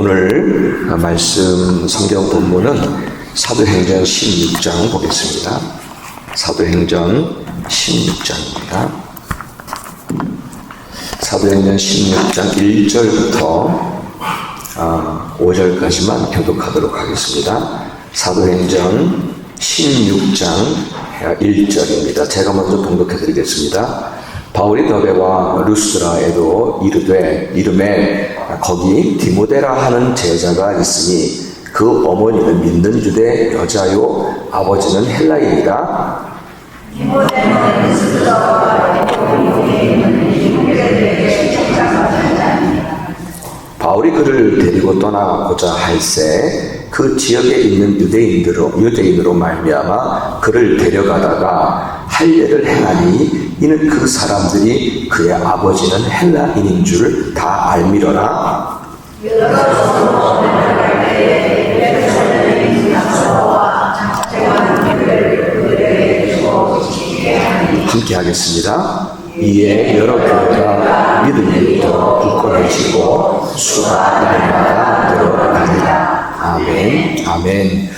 오늘 말씀 성경 본문은 사도행전 16장 보겠습니다. 사도행전 16장입니다. 사도행전 16장 1절부터 5절까지만 교독하도록 하겠습니다. 사도행전 16장 1절입니다. 제가 먼저 봉독해 드리겠습니다. 바울이 더베와 루스드라에도 이름에 거기 디모데라 하는 제자가 있으니 그 어머니는 믿는 유대 여자요 아버지는 헬라인이라. 디모데는 루스드라와 바울이 그를 데리고 떠나고자 할새 그 지역에 있는 유대인으로 말미암아 그를 데려가다가 할례를 행하니 이는 그 사람들이 그의 아버지는 헬라인인 줄 다 알미러라. 함께 하겠습니다. 이에 여러 교회가 믿음이 더 굳건해지고 수가 날마다 늘어나니라. 아멘. 아멘.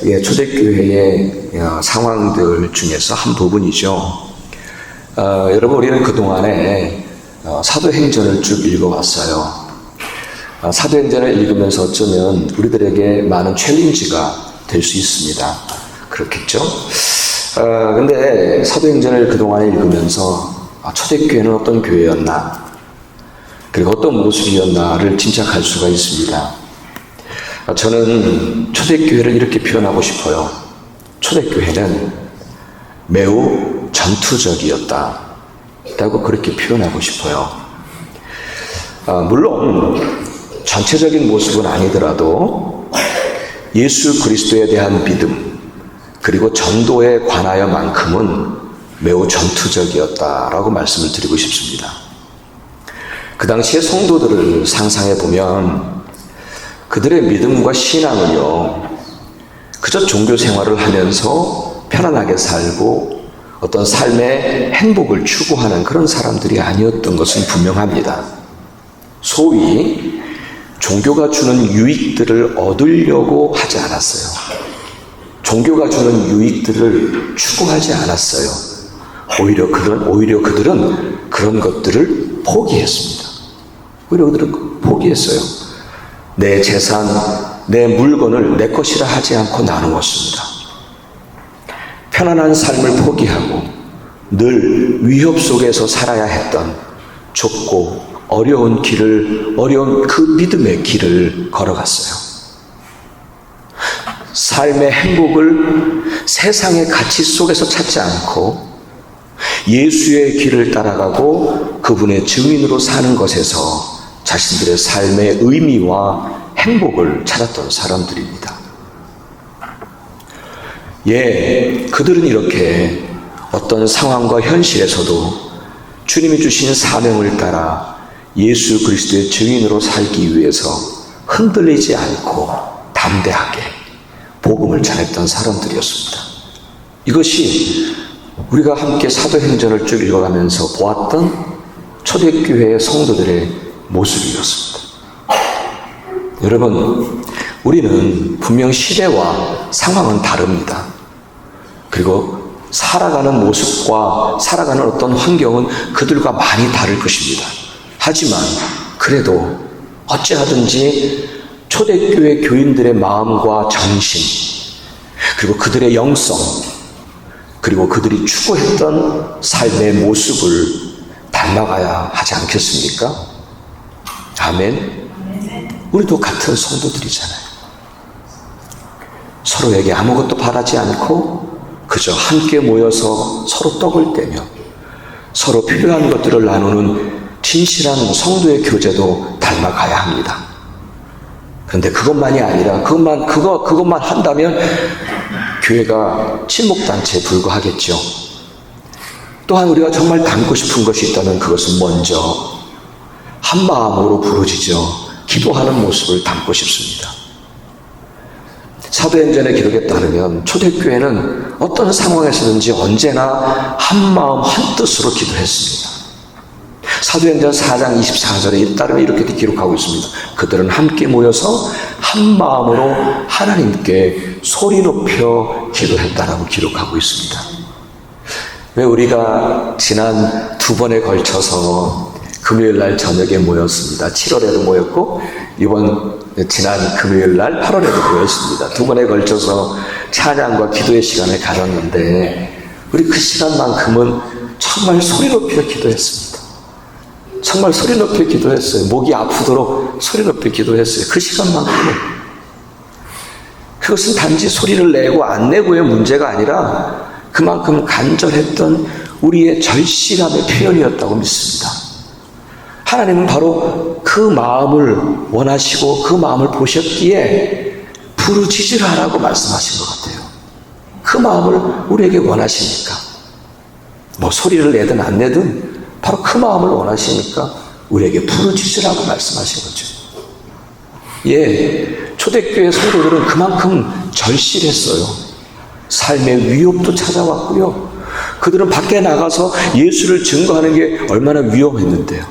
예, 초대교회의 상황들 중에서 한 부분이죠. 여러분, 우리는 그동안에 사도행전을 쭉 읽어왔어요. 사도행전을 읽으면서 어쩌면 우리들에게 많은 챌린지가 될 수 있습니다. 그렇겠죠? 근데 사도행전을 그동안에 읽으면서 초대교회는 어떤 교회였나, 그리고 어떤 모습이었나를 짐작할 수가 있습니다. 저는 초대교회를 이렇게 표현하고 싶어요. 초대교회는 매우 전투적이었다 라고 그렇게 표현하고 싶어요. 물론 전체적인 모습은 아니더라도 예수 그리스도에 대한 믿음 그리고 전도에 관하여만큼은 매우 전투적이었다라고 말씀을 드리고 싶습니다. 그 당시의 성도들을 상상해 보면 그들의 믿음과 신앙은요, 그저 종교 생활을 하면서 편안하게 살고 어떤 삶의 행복을 추구하는 그런 사람들이 아니었던 것은 분명합니다. 소위 종교가 주는 유익들을 얻으려고 하지 않았어요. 종교가 주는 유익들을 추구하지 않았어요. 오히려 그들은 그런 것들을 포기했습니다. 오히려 그들은 포기했어요. 내 재산, 내 물건을 내 것이라 하지 않고 나누었습니다. 편안한 삶을 포기하고 늘 위협 속에서 살아야 했던 좁고 어려운 그 믿음의 길을 걸어갔어요. 삶의 행복을 세상의 가치 속에서 찾지 않고 예수의 길을 따라가고 그분의 증인으로 사는 것에서 자신들의 삶의 의미와 행복을 찾았던 사람들입니다. 예, 그들은 이렇게 어떤 상황과 현실에서도 주님이 주신 사명을 따라 예수 그리스도의 증인으로 살기 위해서 흔들리지 않고 담대하게 복음을 전했던 사람들이었습니다. 이것이 우리가 함께 사도행전을 쭉 읽어가면서 보았던 초대교회의 성도들의 모습이었습니다. 여러분, 우리는 분명 시대와 상황은 다릅니다. 그리고 살아가는 모습과 살아가는 어떤 환경은 그들과 많이 다를 것입니다. 하지만 그래도 어찌하든지 초대교회 교인들의 마음과 정신, 그리고 그들의 영성, 그리고 그들이 추구했던 삶의 모습을 닮아가야 하지 않겠습니까? 아멘. 우리도 같은 성도들이잖아요. 서로에게 아무것도 바라지 않고 그저 함께 모여서 서로 떡을 떼며 서로 필요한 것들을 나누는 진실한 성도의 교제도 닮아가야 합니다. 그런데 그것만이 아니라 그것만 한다면 교회가 친목단체에 불과하겠죠. 또한 우리가 정말 닮고 싶은 것이 있다면 그것은 먼저 한 마음으로 부르짖어 기도하는 모습을 담고 싶습니다. 사도행전의 기록에 따르면 초대교회는 어떤 상황에서든지 언제나 한 마음 한 뜻으로 기도했습니다. 사도행전 4장 24절에 따르면 이렇게 기록하고 있습니다. 그들은 함께 모여서 한 마음으로 하나님께 소리 높여 기도했다라고 기록하고 있습니다. 왜 우리가 지난 2번에 걸쳐서 금요일 날 저녁에 모였습니다. 7월에도 모였고 지난 금요일 날 8월에도 모였습니다. 2번에 걸쳐서 찬양과 기도의 시간을 가졌는데 우리 그 시간만큼은 정말 소리 높여 기도했습니다. 정말 소리 높여 기도했어요. 목이 아프도록 소리 높여 기도했어요. 그 시간만큼은. 그것은 단지 소리를 내고 안 내고의 문제가 아니라 그만큼 간절했던 우리의 절실함의 표현이었다고 믿습니다. 하나님은 바로 그 마음을 원하시고 그 마음을 보셨기에 부르짖으라라고 말씀하신 것 같아요. 그 마음을 우리에게 원하시니까 뭐 소리를 내든 안 내든 바로 그 마음을 원하시니까 우리에게 부르짖으라고 말씀하신 거죠. 초대교회 성도들은 그만큼 절실했어요. 삶의 위협도 찾아왔고요. 그들은 밖에 나가서 예수를 증거하는 게 얼마나 위험했는데요.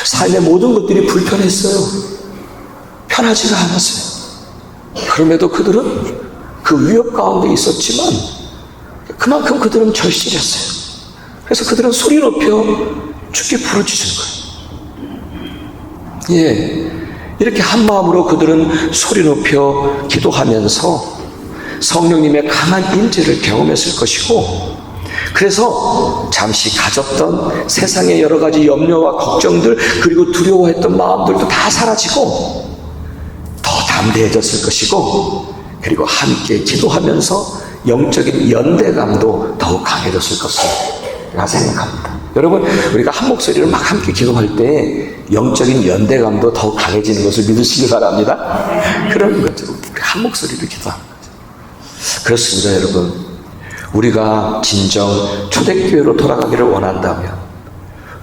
삶의 모든 것들이 불편했어요. 편하지가 않았어요. 그럼에도 그들은 그 위협 가운데 있었지만 그만큼 그들은 절실했어요. 그래서 그들은 소리 높여 주께 부르짖은 거예요. 이렇게 한 마음으로 그들은 소리 높여 기도하면서 성령님의 강한 임재를 경험했을 것이고, 그래서 잠시 가졌던 세상의 여러 가지 염려와 걱정들 그리고 두려워했던 마음들도 다 사라지고 더 담대해졌을 것이고, 그리고 함께 기도하면서 영적인 연대감도 더욱 강해졌을 것이라 생각합니다. 여러분, 우리가 한 목소리를 막 함께 기도할 때 영적인 연대감도 더욱 강해지는 것을 믿으시기 바랍니다. 그런 것처럼 한 목소리로 기도하는 거죠. 그렇습니다, 여러분. 우리가 진정 초대교회로 돌아가기를 원한다면,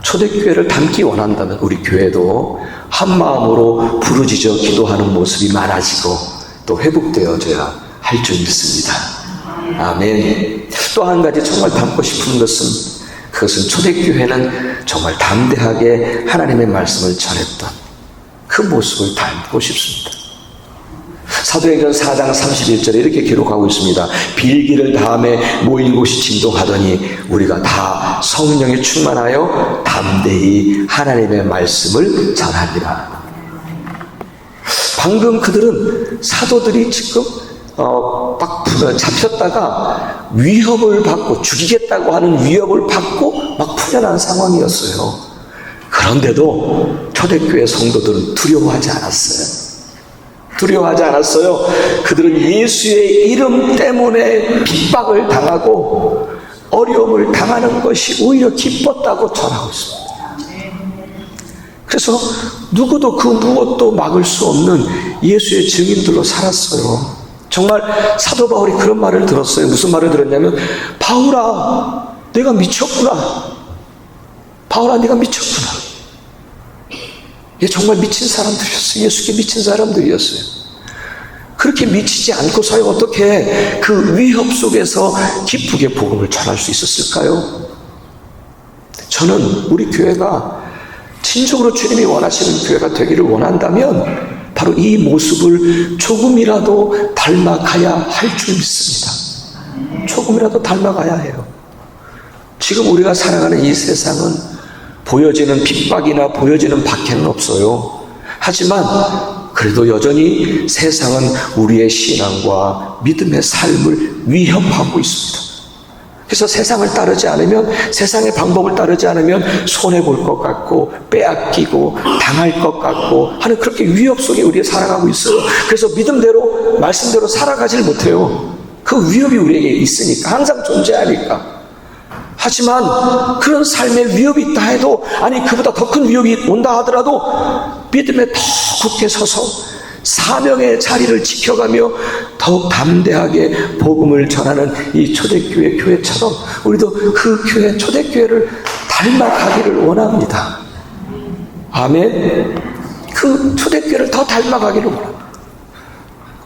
초대교회를 닮기 원한다면 우리 교회도 한 마음으로 부르짖어 기도하는 모습이 많아지고 또 회복되어져야 할 줄 믿습니다. 아멘. 또 한 가지 정말 닮고 싶은 것은, 그것은 초대교회는 정말 담대하게 하나님의 말씀을 전했던 그 모습을 닮고 싶습니다. 사도행전 4장 31절에 이렇게 기록하고 있습니다. 빌기를 다음에 모인 곳이 진동하더니 우리가 다 성령에 충만하여 담대히 하나님의 말씀을 전하니라. 방금 그들은, 사도들이 지금 막 잡혔다가 위협을 받고 죽이겠다고 하는 위협을 받고 막 풀려난 상황이었어요. 그런데도 초대교회 성도들은 두려워하지 않았어요. 두려워하지 않았어요. 그들은 예수의 이름 때문에 핍박을 당하고 어려움을 당하는 것이 오히려 기뻤다고 전하고 있습니다. 그래서 누구도 그 무엇도 막을 수 없는 예수의 증인들로 살았어요. 정말 사도 바울이 그런 말을 들었어요. 무슨 말을 들었냐면, 바울아, 내가 미쳤구나. 바울아, 네가 미쳤구나. 정말 미친 사람들이었어요. 예수께 미친 사람들이었어요. 그렇게 미치지 않고서 어떻게 그 위협 속에서 기쁘게 복음을 전할 수 있었을까요? 저는 우리 교회가 진정으로 주님이 원하시는 교회가 되기를 원한다면 바로 이 모습을 조금이라도 닮아가야 할 줄 믿습니다. 조금이라도 닮아가야 해요. 지금 우리가 살아가는 이 세상은 보여지는 핍박이나 보여지는 박해는 없어요. 하지만 그래도 여전히 세상은 우리의 신앙과 믿음의 삶을 위협하고 있습니다. 그래서 세상을 따르지 않으면, 세상의 방법을 따르지 않으면 손해볼 것 같고 빼앗기고 당할 것 같고 하는, 그렇게 위협 속에 우리가 살아가고 있어요. 그래서 믿음대로 말씀대로 살아가질 못해요. 그 위협이 우리에게 있으니까, 항상 존재하니까. 하지만 그런 삶의 위협이 있다 해도, 아니 그보다 더 큰 위협이 온다 하더라도 믿음에 더 굳게 서서 사명의 자리를 지켜가며 더욱 담대하게 복음을 전하는 이 초대교회 교회처럼 우리도 그 교회, 초대교회를 닮아가기를 원합니다. 아멘. 그 초대교회를 더 닮아가기를 원합니다.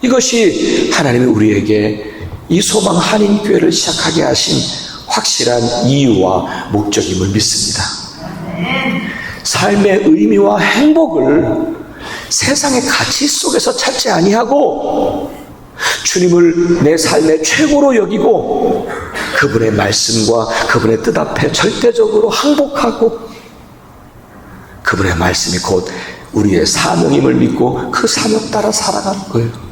이것이 하나님이 우리에게 이 소망 한인교회를 시작하게 하신 확실한 이유와 목적임을 믿습니다. 삶의 의미와 행복을 세상의 가치 속에서 찾지 아니하고 주님을 내 삶의 최고로 여기고 그분의 말씀과 그분의 뜻 앞에 절대적으로 항복하고 그분의 말씀이 곧 우리의 사명임을 믿고 그 사명 따라 살아가는 거예요.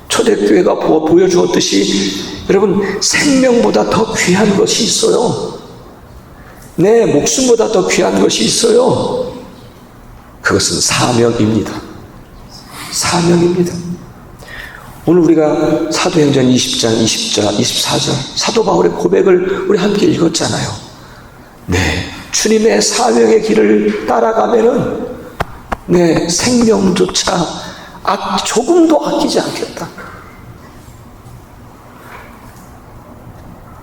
초대교회가 보여주었듯이 여러분, 생명보다 더 귀한 것이 있어요. 내 목숨보다 더 귀한 것이 있어요. 그것은 사명입니다. 사명입니다. 오늘 우리가 사도행전 20장, 20절, 24절 사도 바울의 고백을 우리 함께 읽었잖아요. 네, 주님의 사명의 길을 따라가면은 내 생명조차 조금도 아끼지 않겠다.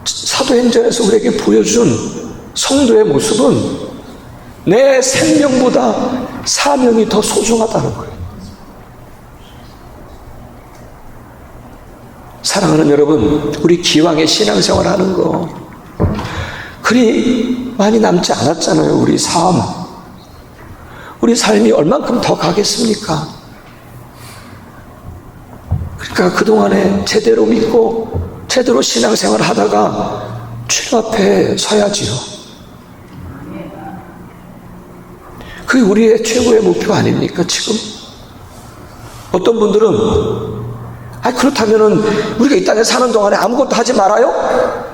사도행전에서 우리에게 보여준 성도의 모습은 내 생명보다 사명이 더 소중하다는 거예요. 사랑하는 여러분, 우리 기왕에 신앙생활 하는 거 그리 많이 남지 않았잖아요. 우리 삶, 우리 삶이 얼만큼 더 가겠습니까? 그러니까 그동안에 제대로 믿고 제대로 신앙생활 하다가 주님 앞에 서야지요. 그게 우리의 최고의 목표 아닙니까, 지금? 어떤 분들은 그렇다면은 우리가 이 땅에 사는 동안에 아무것도 하지 말아요?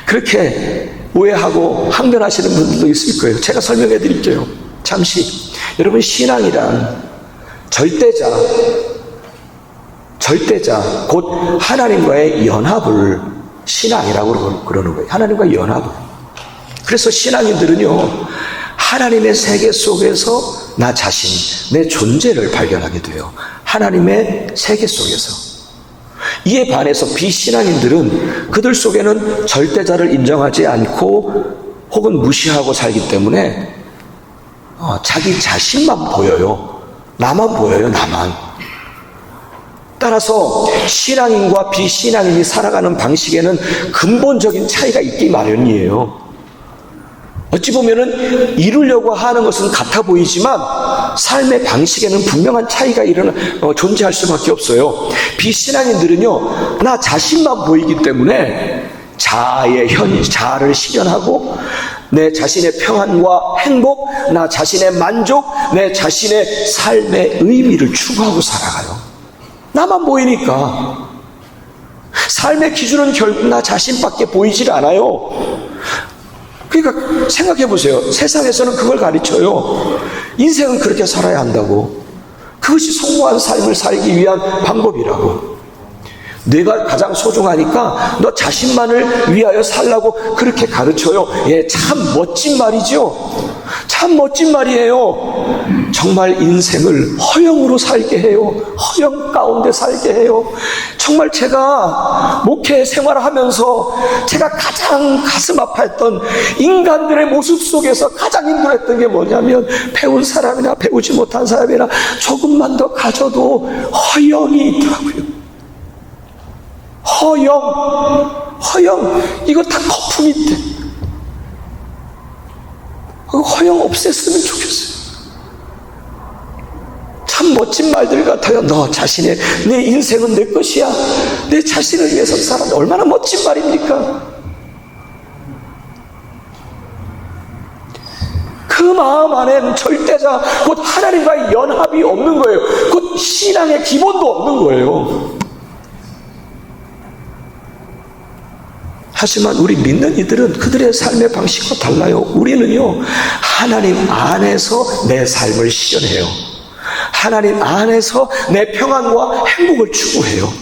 그렇게 오해하고 항변하시는 분들도 있을 거예요. 제가 설명해 드릴게요. 잠시. 여러분, 신앙이란 절대자, 곧 하나님과의 연합을 신앙이라고 그러는 거예요. 하나님과의 연합을. 그래서 신앙인들은요, 하나님의 세계 속에서 나 자신, 내 존재를 발견하게 돼요. 하나님의 세계 속에서. 이에 반해서 비신앙인들은 그들 속에는 절대자를 인정하지 않고 혹은 무시하고 살기 때문에 자기 자신만 보여요. 나만 보여요, 나만. 따라서 신앙인과 비신앙인이 살아가는 방식에는 근본적인 차이가 있기 마련이에요. 어찌 보면은 이루려고 하는 것은 같아 보이지만 삶의 방식에는 분명한 차이가 존재할 수밖에 없어요. 비신앙인들은요, 나 자신만 보이기 때문에 자아를 실현하고 내 자신의 평안과 행복, 나 자신의 만족, 내 자신의 삶의 의미를 추구하고 살아가요. 나만 보이니까. 삶의 기준은 결국 나 자신밖에 보이질 않아요. 그러니까 생각해 보세요. 세상에서는 그걸 가르쳐요. 인생은 그렇게 살아야 한다고. 그것이 성공한 삶을 살기 위한 방법이라고. 내가 가장 소중하니까 너 자신만을 위하여 살라고 그렇게 가르쳐요. 예, 참 멋진 말이죠. 참 멋진 말이에요. 정말 인생을 허영으로 살게 해요. 허영 가운데 살게 해요. 정말 제가 목회 생활하면서 제가 가장 가슴 아파했던 인간들의 모습 속에서 가장 힘들었던 게 뭐냐면, 배운 사람이나 배우지 못한 사람이나 조금만 더 가져도 허영이 있더라고요. 허영, 이거 다 거품인데 허영 없앴으면 좋겠어요. 참 멋진 말들 같아요. 너 자신의, 내 인생은 내 것이야, 내 자신을 위해서 살아. 얼마나 멋진 말입니까? 그 마음 안에는 절대자, 곧 하나님과의 연합이 없는 거예요. 곧 신앙의 기본도 없는 거예요. 하지만 우리 믿는 이들은 그들의 삶의 방식과 달라요. 우리는요, 하나님 안에서 내 삶을 실현해요. 하나님 안에서 내 평안과 행복을 추구해요.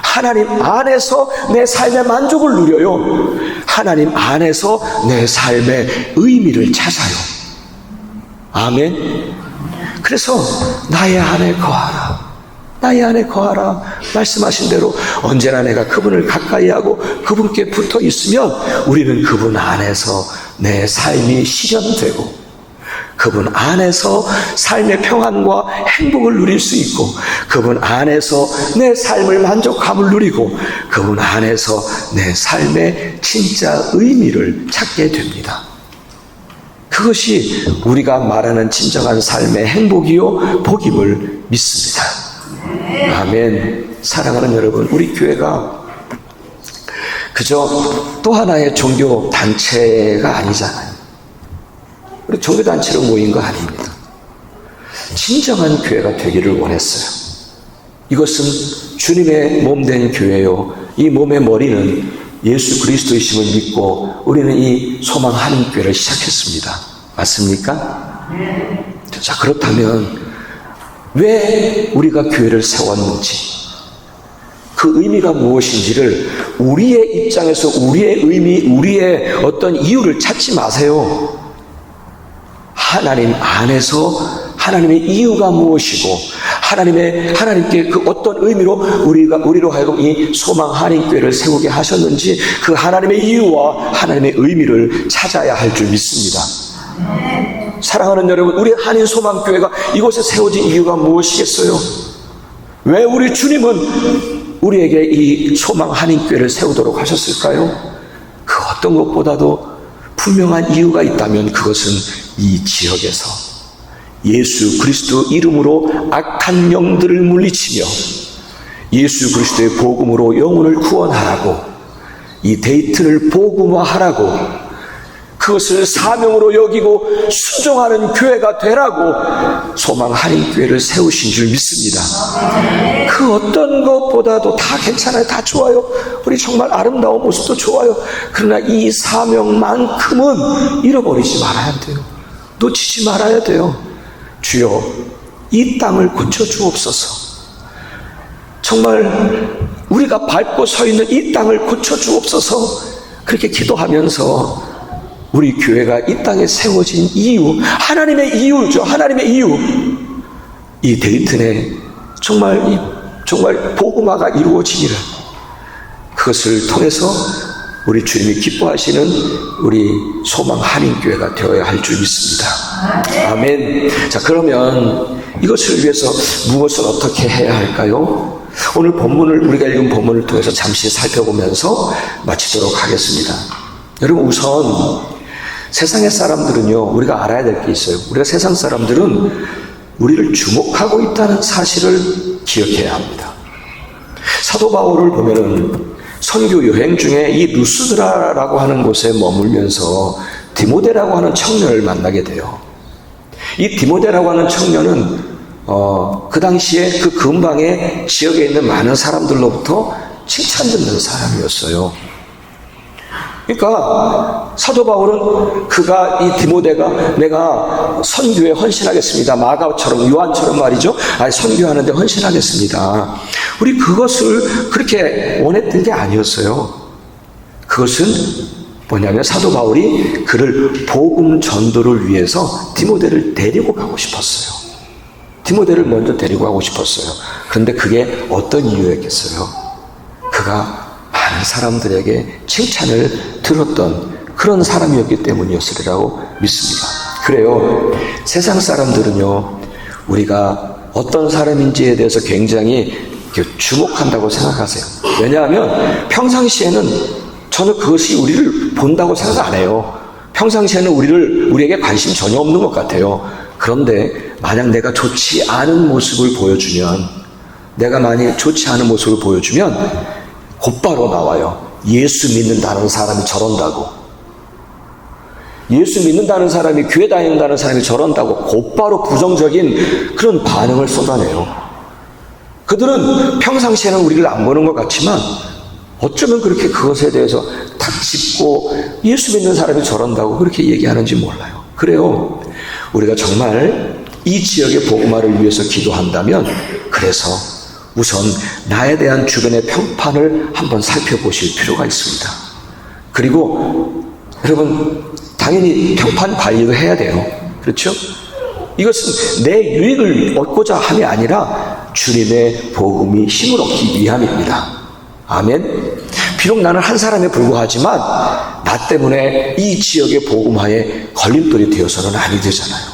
하나님 안에서 내 삶의 만족을 누려요. 하나님 안에서 내 삶의 의미를 찾아요. 아멘. 그래서 나의 안에 거하라, 나의 안에 거하라 말씀하신 대로 언제나 내가 그분을 가까이 하고 그분께 붙어 있으면 우리는 그분 안에서 내 삶이 실현되고 그분 안에서 삶의 평안과 행복을 누릴 수 있고 그분 안에서 내 삶을 만족함을 누리고 그분 안에서 내 삶의 진짜 의미를 찾게 됩니다. 그것이 우리가 말하는 진정한 삶의 행복이요 복임을 믿습니다. 아멘. 사랑하는 여러분, 우리 교회가 그저 또 하나의 종교 단체가 아니잖아요. 우리 종교 단체로 모인 거 아닙니다. 진정한 교회가 되기를 원했어요. 이것은 주님의 몸된 교회요, 이 몸의 머리는 예수 그리스도이심을 믿고 우리는 이 소망 한인교회를 시작했습니다. 맞습니까? 자, 그렇다면 왜 우리가 교회를 세웠는지, 그 의미가 무엇인지를 우리의 입장에서 우리의 의미, 우리의 어떤 이유를 찾지 마세요. 하나님 안에서 하나님의 이유가 무엇이고 하나님께 그 어떤 의미로 우리로 하여금 이 소망 한인교회를 세우게 하셨는지 그 하나님의 이유와 하나님의 의미를 찾아야 할 줄 믿습니다. 사랑하는 여러분, 우리 한인 소망교회가 이곳에 세워진 이유가 무엇이겠어요? 왜 우리 주님은 우리에게 이 소망 한인교회를 세우도록 하셨을까요? 그 어떤 것보다도 분명한 이유가 있다면 그것은 이 지역에서 예수 그리스도 이름으로 악한 영들을 물리치며 예수 그리스도의 복음으로 영혼을 구원하라고, 이 데이튼을 복음화하라고, 그것을 사명으로 여기고 순종하는 교회가 되라고 소망 한인교회를 세우신 줄 믿습니다. 그 어떤 것보다도 다 괜찮아요. 다 좋아요. 우리 정말 아름다운 모습도 좋아요. 그러나 이 사명만큼은 잃어버리지 말아야 돼요. 놓치지 말아야 돼요. 주여, 이 땅을 고쳐주옵소서. 정말 우리가 밟고 서 있는 이 땅을 고쳐주옵소서. 그렇게 기도하면서 우리 교회가 이 땅에 세워진 이유, 하나님의 이유죠. 하나님의 이유. 이 데이튼에 정말 복음화가 이루어지기를, 그것을 통해서 우리 주님이 기뻐하시는 우리 소망 한인교회가 되어야 할 줄 믿습니다. 아멘. 자, 그러면 이것을 위해서 무엇을 어떻게 해야 할까요? 오늘 우리가 읽은 본문을 통해서 잠시 살펴보면서 마치도록 하겠습니다. 여러분, 우선 세상의 사람들은요, 우리가 알아야 될 게 있어요. 우리가 세상 사람들은 우리를 주목하고 있다는 사실을 기억해야 합니다. 사도 바울을 보면은 선교 여행 중에 이 루스드라라고 하는 곳에 머물면서 디모데라고 하는 청년을 만나게 돼요. 이 디모데라고 하는 청년은 그 당시에 그 근방의 지역에 있는 많은 사람들로부터 칭찬 듣는 사람이었어요. 그러니까 사도 바울은 이 디모데가 내가 선교에 헌신하겠습니다. 마가처럼, 요한처럼 말이죠. 선교하는데 헌신하겠습니다. 우리 그것을 그렇게 원했던 게 아니었어요. 그것은 뭐냐면 사도 바울이 그를 복음 전도를 위해서 디모데를 데리고 가고 싶었어요. 디모데를 먼저 데리고 가고 싶었어요. 그런데 그게 어떤 이유였겠어요? 그가 많은 사람들에게 칭찬을 들었던 그런 사람이었기 때문이었으리라고 믿습니다. 그래요. 세상 사람들은요, 우리가 어떤 사람인지에 대해서 굉장히 주목한다고 생각하세요. 왜냐하면 평상시에는 저는 그것이 우리를 본다고 생각 안 해요. 평상시에는 우리에게 관심 전혀 없는 것 같아요. 그런데 만약 내가 좋지 않은 모습을 보여주면, 내가 만약 좋지 않은 모습을 보여주면 곧바로 나와요. 예수 믿는다는 사람이 저런다고. 예수 믿는다는 사람이, 교회 다닌다는 사람이 저런다고 곧바로 부정적인 그런 반응을 쏟아내요. 그들은 평상시에는 우리를 안 보는 것 같지만 어쩌면 그렇게 그것에 대해서 탁 짚고 예수 믿는 사람이 저런다고 그렇게 얘기하는지 몰라요. 그래요. 우리가 정말 이 지역의 복음화를 위해서 기도한다면, 그래서 우선 나에 대한 주변의 평판을 한번 살펴보실 필요가 있습니다. 그리고 여러분, 당연히 평판 관리도 해야 돼요. 그렇죠? 이것은 내 유익을 얻고자 함이 아니라 주님의 복음이 힘을 얻기 위함입니다. 아멘. 비록 나는 한 사람에 불과하지만 나 때문에 이 지역의 복음화에 걸림돌이 되어서는 아니 되잖아요.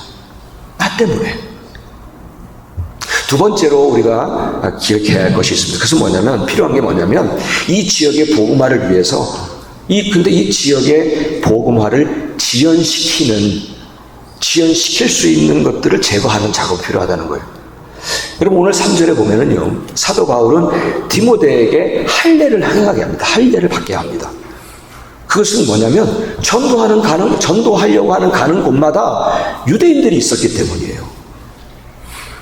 나 때문에. 두 번째로 우리가 기억해야 할 것이 있습니다. 그래서 필요한 게 뭐냐면, 이 지역의 복음화를 위해서, 근데 이 지역의 복음화를 지연시키는 지연시킬 수 있는 것들을 제거하는 작업이 필요하다는 거예요. 여러분 오늘 3절에 보면은요, 사도 바울은 디모데에게 할례를 행하게 합니다. 할례를 받게 합니다. 그것은 뭐냐면 전도하려고 하는 가는 곳마다 유대인들이 있었기 때문이에요.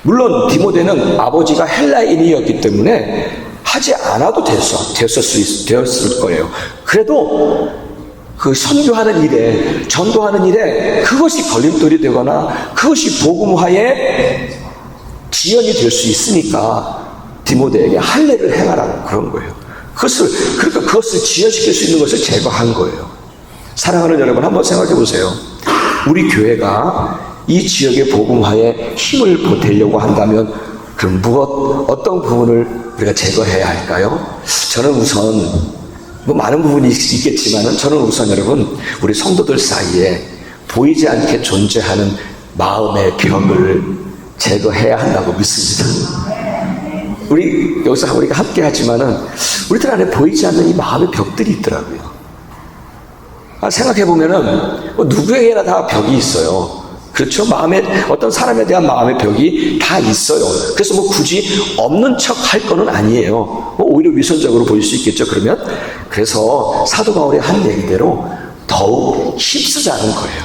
물론 디모데는 아버지가 헬라인이었기 때문에 하지 않아도 되었을 거예요. 그래도 그 선교하는 일에, 전도하는 일에 그것이 걸림돌이 되거나 그것이 복음화의 지연이 될 수 있으니까 디모데에게 할례를 행하라고 그런 거예요. 그러니까 그것을 지연시킬 수 있는 것을 제거한 거예요. 사랑하는 여러분, 한번 생각해 보세요. 우리 교회가 이 지역의 복음화에 힘을 보태려고 한다면 그럼 어떤 부분을 우리가 제거해야 할까요? 저는 우선 많은 부분이 있겠지만 저는 우선 여러분, 우리 성도들 사이에 보이지 않게 존재하는 마음의 벽을 제거해야 한다고 믿습니다. 여기서 우리가 함께 하지만은 우리들 안에 보이지 않는 이 마음의 벽들이 있더라고요. 생각해보면은 누구에게나 다 벽이 있어요. 그렇죠? 어떤 사람에 대한 마음의 벽이 다 있어요. 그래서 굳이 없는 척 할 거는 아니에요. 오히려 위선적으로 보일 수 있겠죠, 그러면? 그래서 사도 바울의 한 얘기대로 더욱 힘쓰자는 거예요.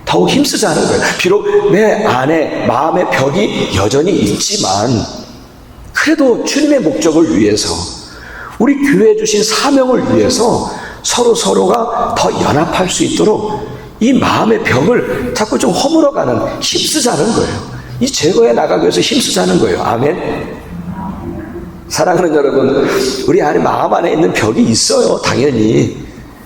더욱 힘쓰자는 거예요. 비록 내 안에 마음의 벽이 여전히 있지만, 그래도 주님의 목적을 위해서, 우리 교회에 주신 사명을 위해서 서로가 더 연합할 수 있도록 이 마음의 벽을 자꾸 좀 허물어가는, 힘쓰자는 거예요. 이 제거해 나가기 위해서 힘쓰자는 거예요. 아멘. 사랑하는 여러분, 우리 안에 마음 안에 있는 벽이 있어요. 당연히.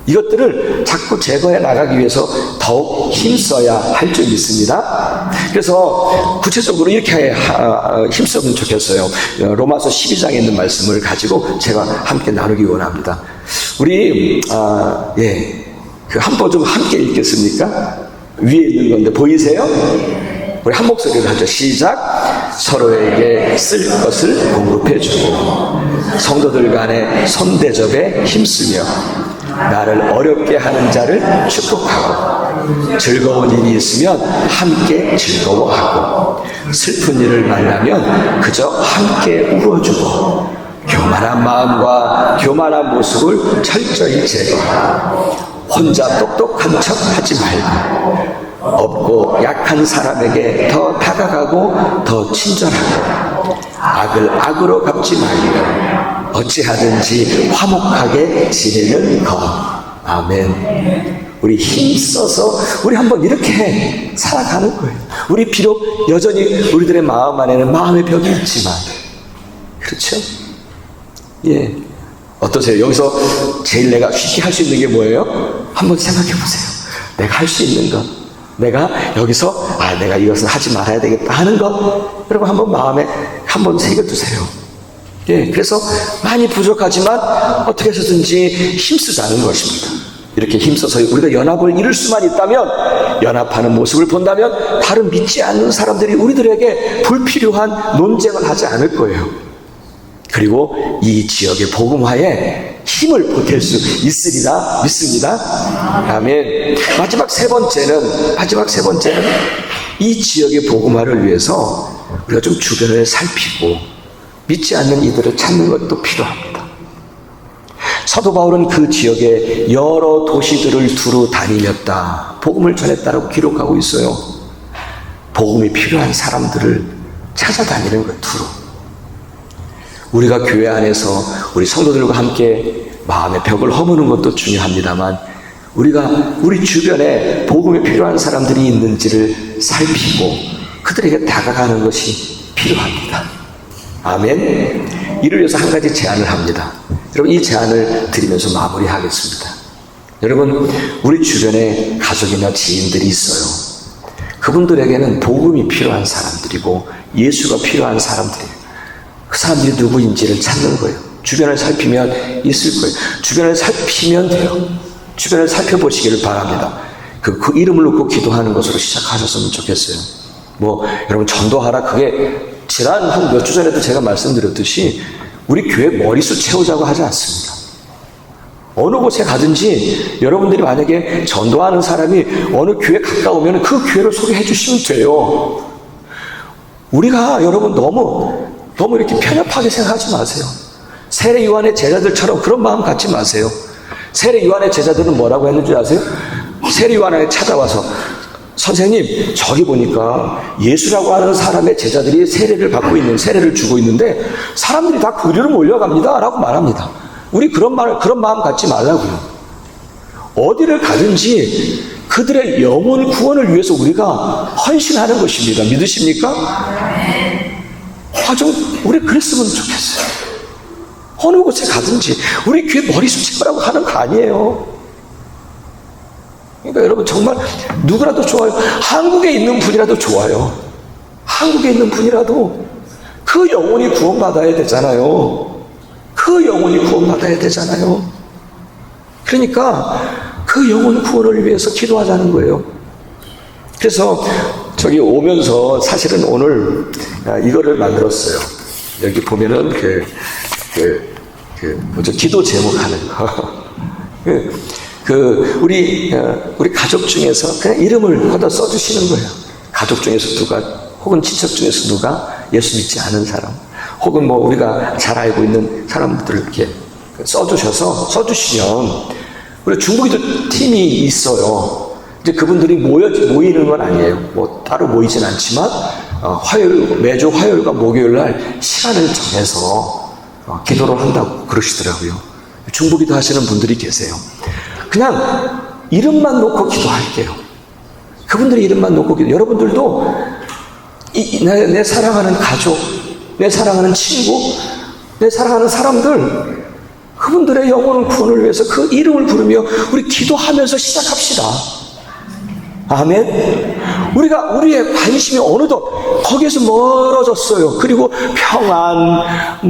이것들을 자꾸 제거해 나가기 위해서 더욱 힘써야 할 줄 믿습니다. 그래서 구체적으로 이렇게 힘쓰면 좋겠어요. 로마서 12장에 있는 말씀을 가지고 제가 함께 나누기 원합니다. 우리 한번 좀 함께 읽겠습니까? 위에 있는 건데 보이세요? 우리 한 목소리로 하죠. 시작. 서로에게 쓸 것을 공급해주고 성도들 간의 손대접에 힘쓰며 나를 어렵게 하는 자를 축복하고 즐거운 일이 있으면 함께 즐거워하고 슬픈 일을 만나면 그저 함께 울어주고 교만한 마음과 교만한 모습을 철저히 제거하고 혼자 똑똑한 척 하지 말고 없고 약한 사람에게 더 다가가고 더 친절하고 악을 악으로 갚지 말고 어찌하든지 화목하게 지내는 것. 아멘. 우리 힘써서 우리 한번 이렇게 살아가는 거예요. 우리 비록 여전히 우리들의 마음 안에는 마음의 벽이 있지만, 그렇죠? 예. 어떠세요? 여기서 제일 내가 쉽게 할 수 있는 게 뭐예요? 한번 생각해 보세요. 내가 할 수 있는 것. 내가 여기서 내가 이것은 하지 말아야 되겠다 하는 것, 여러분 한번 마음에 한번 새겨두세요. 예, 그래서 많이 부족하지만 어떻게 해서든지 힘쓰자는 것입니다. 이렇게 힘써서 우리가 연합을 이룰 수만 있다면, 연합하는 모습을 본다면 다른 믿지 않는 사람들이 우리들에게 불필요한 논쟁을 하지 않을 거예요. 그리고 이 지역의 복음화에 힘을 보탤 수 있으리라 믿습니다. 아멘. 마지막 세 번째는 이 지역의 복음화를 위해서 우리가 좀 주변을 살피고 믿지 않는 이들을 찾는 것도 필요합니다. 사도 바울은 그 지역의 여러 도시들을 두루 다니렸다, 복음을 전했다라고 기록하고 있어요. 복음이 필요한 사람들을 찾아다니는 것, 두루. 우리가 교회 안에서 우리 성도들과 함께 마음의 벽을 허무는 것도 중요합니다만, 우리가 우리 주변에 복음이 필요한 사람들이 있는지를 살피고 그들에게 다가가는 것이 필요합니다. 아멘. 이를 위해서 한 가지 제안을 합니다. 여러분, 이 제안을 드리면서 마무리하겠습니다. 여러분, 우리 주변에 가족이나 지인들이 있어요. 그분들에게는 복음이 필요한 사람들이고 예수가 필요한 사람들이에요. 그 사람들이 누구인지를 찾는 거예요. 주변을 살피면 있을 거예요. 주변을 살피면 돼요. 주변을 살펴보시기를 바랍니다. 그 이름을 놓고 기도하는 것으로 시작하셨으면 좋겠어요. 여러분 전도하라, 그게 지난 한 몇 주 전에도 제가 말씀드렸듯이 우리 교회 머리수 채우자고 하지 않습니다. 어느 곳에 가든지 여러분들이 만약에 전도하는 사람이 어느 교회 가까우면 그 교회를 소개해 주시면 돼요. 우리가 여러분 너무 이렇게 편협하게 생각하지 마세요. 세례 요한의 제자들처럼 그런 마음 갖지 마세요. 세례 요한의 제자들은 뭐라고 했는지 아세요? 세례 요한에 찾아와서 선생님, 저기 보니까 예수라고 하는 사람의 제자들이 세례를 주고 있는데 사람들이 다 그리로 몰려갑니다 라고 말합니다. 우리 그런 마음 갖지 말라고요. 어디를 가든지 그들의 영혼 구원을 위해서 우리가 헌신하는 것입니다. 믿으십니까? 우리 그랬으면 좋겠어요. 어느 곳에 가든지 우리 교회 머리숱 채우라고 하는 거 아니에요. 그러니까 여러분 정말 누구라도 좋아요. 한국에 있는 분이라도 좋아요. 한국에 있는 분이라도 그 영혼이 구원받아야 되잖아요. 그 영혼이 구원받아야 되잖아요. 그러니까 그 영혼 구원을 위해서 기도하자는 거예요. 그래서 저기 오면서 사실은 오늘 이거를 만들었어요. 여기 보면은 기도 제목 하는 거. 우리 가족 중에서 그냥 이름을 거다 써주시는 거예요. 가족 중에서 누가, 혹은 친척 중에서 누가 예수 믿지 않은 사람, 혹은 뭐 우리가 잘 알고 있는 사람들을 이렇게 써주시면, 우리 중보기도 팀이 있어요. 이제 그분들이 모이는 건 아니에요. 뭐 따로 모이진 않지만, 매주 화요일과 목요일 날 시간을 정해서 기도를 한다고 그러시더라고요. 중보기도 하시는 분들이 계세요. 그냥 이름만 놓고 기도할게요. 그분들의 이름만 놓고 여러분들도 내 사랑하는 가족, 내 사랑하는 친구, 내 사랑하는 사람들, 그분들의 영혼 구원을 위해서 그 이름을 부르며 우리 기도하면서 시작합시다. 아멘. 우리의 관심이 어느덧 거기에서 멀어졌어요. 그리고 평안,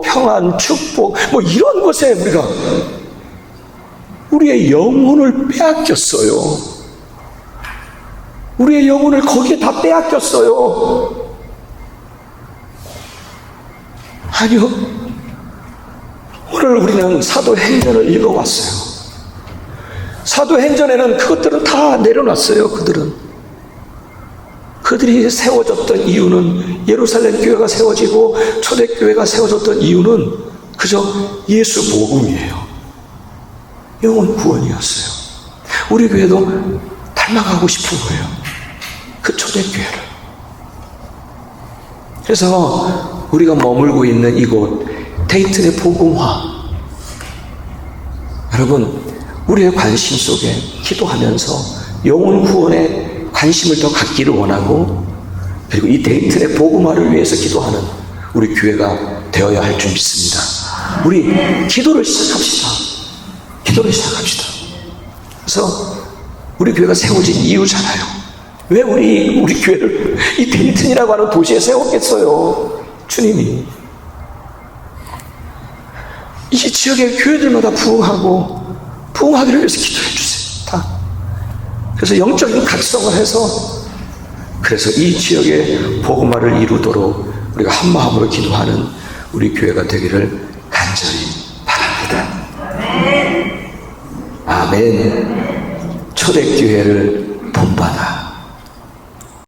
평안, 축복, 이런 것에 우리의 영혼을 빼앗겼어요. 우리의 영혼을 거기에 다 빼앗겼어요. 아니요. 오늘 우리는 사도행전을 읽어왔어요. 사도행전에는 그것들은 다 내려놨어요. 그들이 세워졌던 이유는, 예루살렘 교회가 세워지고 초대교회가 세워졌던 이유는 그저 예수 복음이에요. 영혼 구원이었어요. 우리 교회도 닮아가고 싶은 거예요. 그 초대교회를. 그래서 우리가 머물고 있는 이곳 데이튼의 복음화, 여러분 우리의 관심 속에 기도하면서 영혼 구원에 관심을 더 갖기를 원하고, 그리고 이 데이튼의 복음화를 위해서 기도하는 우리 교회가 되어야 할 줄 믿습니다. 우리 기도를 시작합시다. 그래서 우리 교회가 세워진 이유잖아요. 왜 우리 교회를 이 데이튼이라고 하는 도시에 세웠겠어요? 주님이 이 지역의 교회들마다 부흥하기를 위해서 기도해 주세요. 다. 그래서 영적인 각성을 해서, 그래서 이 지역의 복음화를 이루도록 우리가 한 마음으로 기도하는 우리 교회가 되기를 간절히 바랍니다. 아멘. 초대교회를 본받아